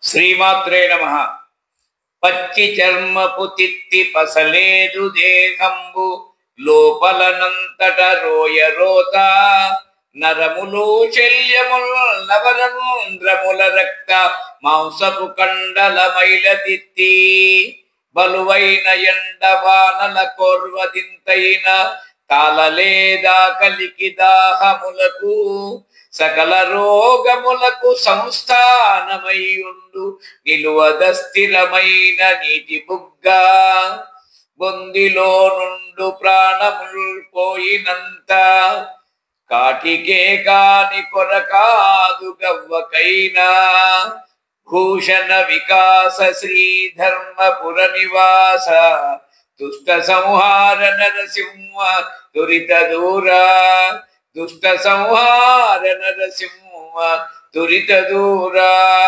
శ్రీమాత్రే నమః. పచ్చి చర్మపు తిత్తి పసలేదు దేహంబు లోపలనంతట రోయ రోత నరములు శల్యముల్ నవరంధ్రముల రక్త మాంసపు కండల మైల తిత్తి బలువైన ఎండవానల కోర్వదింతైన తాళలేదా కలికి దాహములకు సకల రోగములకు సంస్థానమై ఉండు నిలువద స్థిరమైన నీటి బుగ్గ బొందిలో నుండు ప్రాణముల్ పోయినంత కాటికే కాని కొరకాదు గవ్వకైనా భూషణ వికాస శ్రీధర్మపుర నివాస దుష్ట సంహార నరసింహ దురిత దూరా దుష్ట సంహార నరసింహ దురిత దూరా.